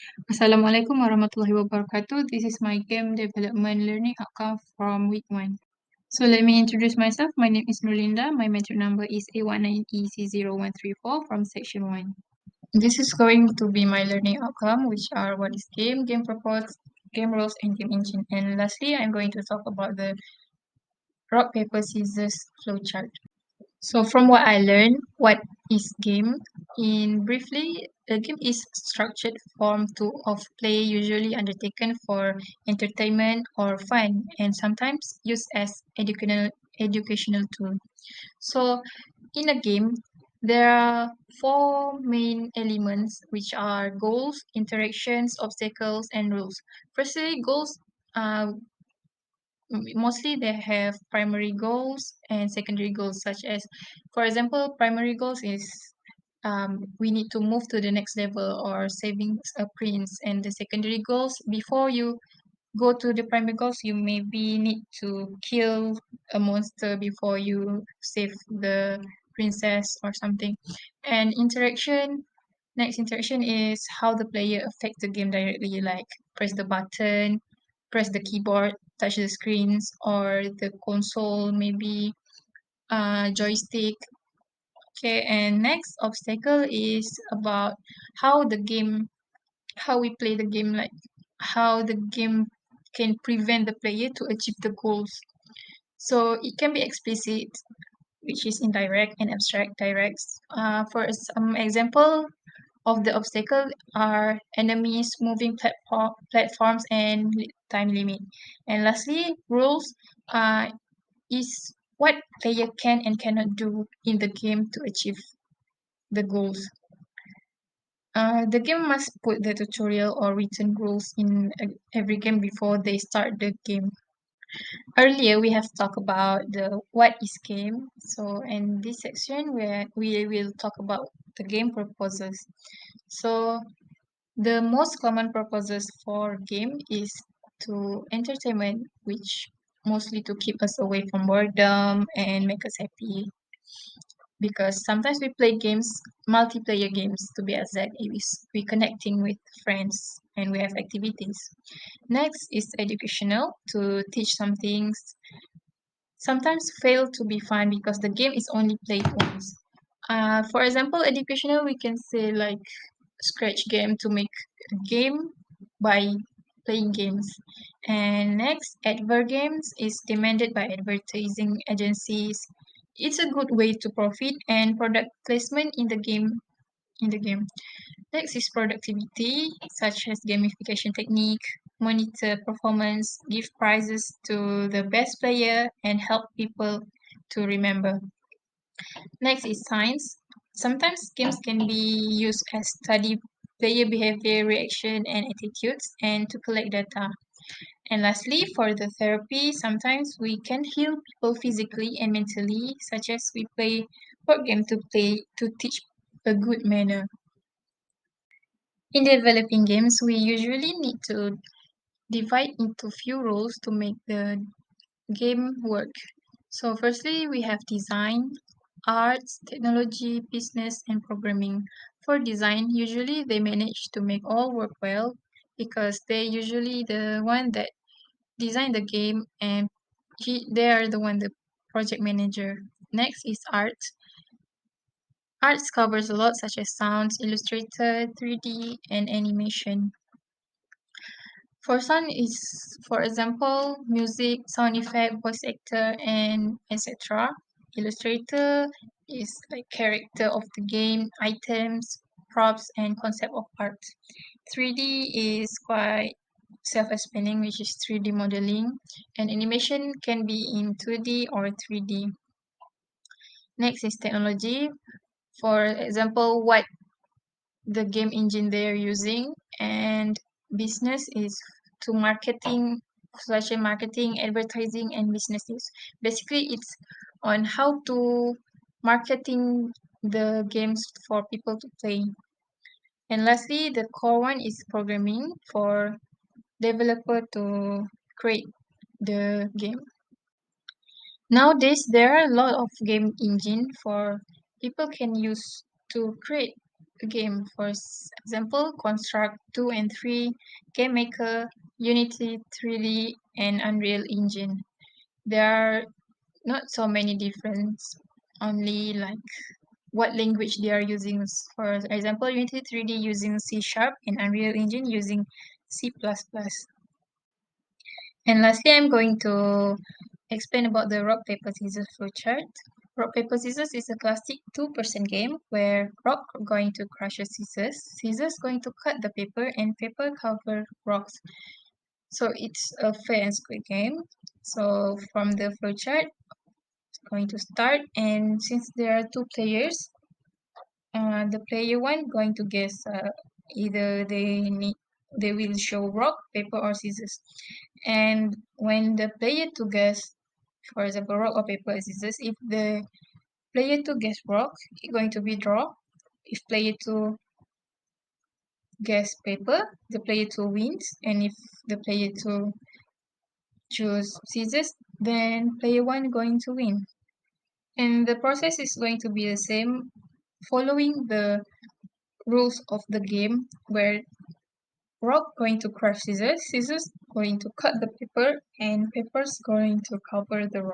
Assalamualaikum warahmatullahi wabarakatuh. This is my game development learning outcome from week 1. So let me introduce myself. My name is NUR. My metric number is A19EC0134 from section 1. This is going to be my learning outcome, which are what is game purpose, game rules, and game engine. And lastly, I'm going to talk about the rock, paper, scissors flowchart. So from what I learned, what is game? In briefly, a game is structured form of play usually undertaken for entertainment or fun and sometimes used as educational tool. So in a game, there are four main elements which are goals, interactions, obstacles, and rules. Firstly, goals uh, mostly they have primary goals and secondary goals, such as, for example, primary goals is we need to move to the next level or saving a prince, and the secondary goals, before you go to the primary goals, you maybe need to kill a monster before you save the princess or something. And next interaction is how the player affects the game directly, like press the button, press the keyboard, touch the screens or the console, maybe joystick. Okay, and next obstacle is about how the game, how we play the game, like how the game can prevent the player to achieve the goals. So it can be explicit, which is indirect, and abstract, direct. For some example of the obstacle are enemies, moving platforms, and time limit. And lastly, rules is what player can and cannot do in the game to achieve the goals. The game must put the tutorial or written rules in every game before they start the game. Earlier, we have talked about the what is game. So in this section, where we will talk about the game purposes. So the most common purposes for game is to entertainment, which mostly to keep us away from boredom and make us happy. Because sometimes we play games, multiplayer games to be exact, we connecting with friends and we have activities. Next is educational, to teach some things. Sometimes fail to be fun because the game is only played once. For example, educational, we can say like scratch game, to make a game by playing games. And next, advert games is demanded by advertising agencies. It's a good way to profit and product placement in the game. Next is productivity, such as gamification technique, monitor performance, give prizes to the best player, and help people to remember. Next is science. Sometimes games can be used as study player behavior, reaction, and attitudes, and to collect data. And lastly, for the therapy, sometimes we can heal people physically and mentally, such as we play board game to teach a good manner. In developing games, we usually need to divide into few roles to make the game work. So firstly, we have design, arts, technology, business, and programming. For design, usually they manage to make all work well because they usually the one that design the game, and they are the one the project manager. Next is art. Arts covers a lot such as sounds, illustrator, 3D, and animation. For sound is, for example, music, sound effect, voice actor, and etc. Illustrator is like character of the game, items, props, and concept of art. 3D is quite self-explaining, which is 3D modeling, and animation can be in 2D or 3D. Next is technology. For example, what the game engine they are using, and business is to marketing, social marketing, advertising, and business use. Basically, it's on how to marketing the games for people to play. And lastly, the core one is programming, for developer to create the game. Nowadays, there are a lot of game engine for people can use to create a game. For example, Construct 2 and 3, Game Maker, Unity 3D, and Unreal Engine. There are not so many difference, only like what language they are using. For example, Unity 3D using C# and Unreal Engine using C++. And lastly, I'm going to explain about the rock, paper, scissors flowchart. Rock, paper, scissors is a classic two-person game where rock going to crush a scissors, scissors going to cut the paper, and paper cover rocks. So it's a fair and square game. So from the flowchart, it's going to start, and since there are two players, the player one going to guess either they will show rock, paper, or scissors. And when the player two guess, for example, rock or paper or scissors, if the player two guess rock, it's going to be draw. If player two guess paper, the player two wins. And if the player two choose scissors, then player one going to win. And the process is going to be the same, following the rules of the game, where rock going to crush scissors, scissors going to cut the paper, and paper's going to cover the rock.